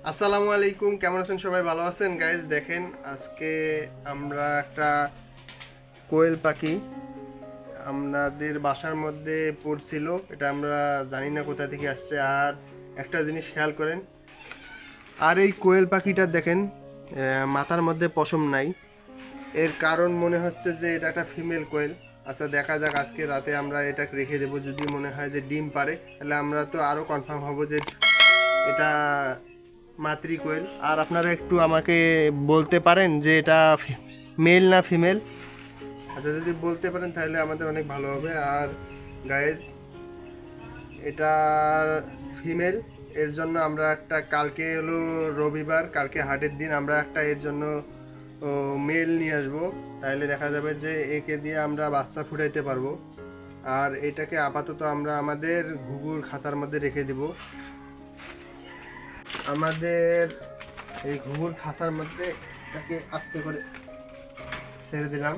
আসসালামু আলাইকুম, কেমন আছেন সবাই? ভালো আছেন গাইজ? দেখেন, আজকে আমরা একটা কোয়েল পাখি আমাদের বাসার মধ্যে পড়ছিল। এটা আমরা জানি না কোথা থেকে আসছে। আর একটা জিনিস খেয়াল করেন, আর এই কোয়েল পাখিটা দেখেন, মাথার মধ্যে পশম নাই। এর কারণ মনে হচ্ছে যে এটা একটা ফিমেল কোয়েল। আচ্ছা, দেখা যাক, আজকে রাতে আমরা এটা রেখে দেবো। যদি মনে হয় যে ডিম পারে, তাহলে আমরা তো আরও কনফার্ম হব যে এটা মাতৃ কোয়েল। আর আপনারা একটু আমাকে বলতে পারেন যে এটা মেল না ফিমেল? আচ্ছা, যদি বলতে পারেন তাহলে আমাদের অনেক ভালো হবে। আর গায়েজ, এটার ফিমেল। এর জন্য আমরা একটা, কালকে হলো রবিবার, কালকে হাটের দিন, আমরা একটা এর জন্য মেল নিয়ে আসবো। তাহলে দেখা যাবে যে একে দিয়ে আমরা বাচ্চা ফুটাইতে পারবো। আর এটাকে আপাতত আমরা আমাদের ঘুঘুর খাঁচার মধ্যে রেখে দিব। আমাদের এই ঘুঘুর খাঁচার মধ্যে এটাকে আস্তে করে ছেড়ে দিলাম।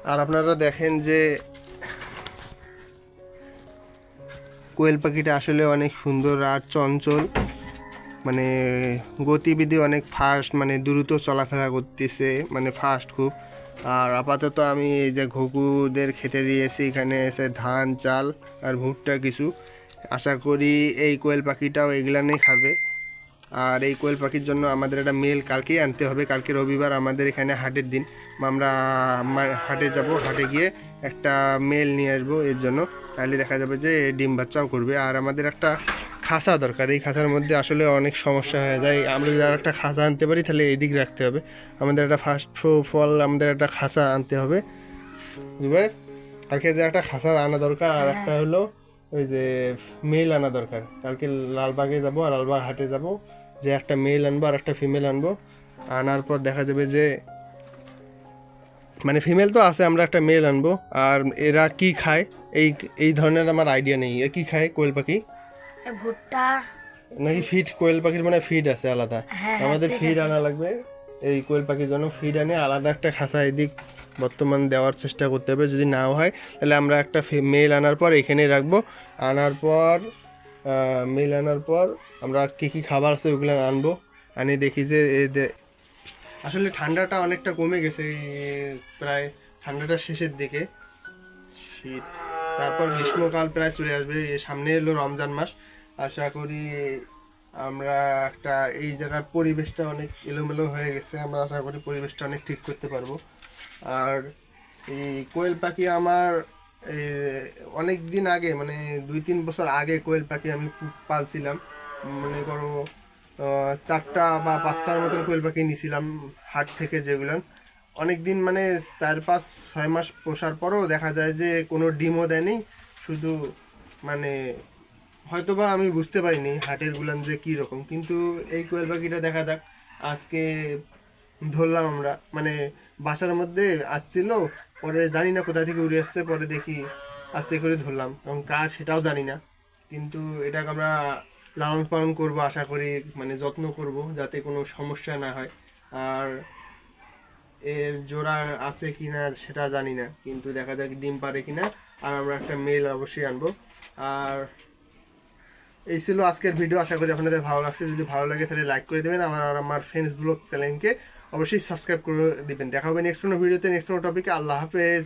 আর আপনারা দেখেন যে কোয়েল পাখিটা আসলে অনেক সুন্দর আর চঞ্চল, মানে গতিবিধি অনেক ফাস্ট, মানে দ্রুত চলাফেরা করতেছে, মানে ফাস্ট খুব। আর আপাতত আমি এই যে ঘুঘুদের খেতে দিয়েছি, এখানে এসে ধান, চাল আর ভুট্টা কিছু। আশা করি এই কোয়েল পাখিটাও এগুলানেই খাবে। আর এই কোয়েল পাখির জন্য আমাদের একটা মেল কালকেই আনতে হবে। কালকে রবিবার, আমাদের এখানে হাটের দিন। আমরা হাটে যাব, হাটে গিয়ে একটা মেল নিয়ে আসবো এর জন্য। তাহলে দেখা যাবে যে ডিম বাচ্চাও করবে। আর আমাদের একটা খাঁচা দরকার। এই খাঁচার মধ্যে আসলে অনেক সমস্যা হয়ে যায়। আমরা যদি আর একটা খাঁচা আনতে পারি তাহলে এইদিক রাখতে হবে। আমাদের একটা ফার্স্ট ফল আমাদের একটা খাঁচা আনতে হবে। বুঝবে, কালকে যে একটা খাঁচা আনা দরকার। আর একটা হলো ওই যে মেল আনা দরকার। কালকে লালবাগে যাব, আর লালবাগ হাটে যাব, যে একটা মেল আনবো আর একটা ফিমেল আনবো। আনার পর দেখা যাবে যে, মানে ফিমেল তো আছে, আমরা একটা মেল আনবো। আর এরা কি খায় এই এই ধরনের আমার আইডিয়া নেই। এ কি খায় কোয়েল পাখি? ভুট্টা নাকি ফিড? কোয়েল পাখির মানে ফিড আছে আলাদা? হ্যাঁ, আমাদের ফ্রিজ ফিড আছে। আনা লাগবে। এই কোয়েল পাখির জন্য ফিড আনে আলাদা একটা খাঁচা এদিক বর্তমান দেওয়ার চেষ্টা করতে হবে। যদি নাও হয় তাহলে আমরা একটা মেল আনার পর এখানে রাখবো। আনার পর মেল আনার পর আমরা কী কী খাবার আছে ওগুলো আনবো। আনি দেখি যে এদের আসলে ঠান্ডাটা অনেকটা কমে গেছে। প্রায় ঠান্ডাটা শেষের দিকে, শীত, তারপর গ্রীষ্মকাল প্রায় চলে আসবে। সামনে এলো রমজান মাস। আশা করি আমরা একটা, এই জায়গার পরিবেশটা অনেক এলোমেলো হয়ে গেছে, আমরা আশা করি পরিবেশটা অনেক ঠিক করতে পারবো। আর এই কোয়েল পাখি আমার এই অনেক দিন আগে, মানে 2-3 বছর আগে কোয়েল পাখি আমি পালছিলাম। মনে করো 4টা বা 5টার মতন কোয়েল পাখি নিয়েছিলাম হাট থেকে, যেগুলো অনেক দিন, মানে 4-5-6 মাস পোষার পরও দেখা যায় যে কোনো ডিমও দেয়নি। শুধু মানে হয়তোবা আমি বুঝতে পারিনি হাটের গুলান যে কী রকম। কিন্তু এই কোয়েল পাখিটা দেখা যাক, আজকে ধরলাম আমরা, মানে বাসার মধ্যে আসছিল, পরে জানি না কোথা থেকে উড়ে আসছে, পরে দেখি আস্তে করে ধরলাম, এবং কার সেটাও জানি না। কিন্তু এটাকে আমরা লালন পালন করবো, আশা করি, মানে যত্ন করব যাতে কোনো সমস্যা না হয়। আর এর জোড়া আছে কি না সেটা জানি না, কিন্তু দেখা যাক ডিম পারে কি না। আর আমরা একটা মেল অবশ্যই আনবো। আর এই ছিল আজকের ভিডিও। আশা করি আপনাদের ভালো লাগছে। যদি ভালো লাগে তাহলে লাইক করে দেবেন। আমার ফ্রেন্ডস ব্লগ চ্যানেলকে অবশ্যই সাবস্ক্রাইব করে দিবেন। দেখা হবে নেক্সট কোনো ভিডিওতে, নেক্সট কোনো টপিকে। আল্লাহ হাফেজ।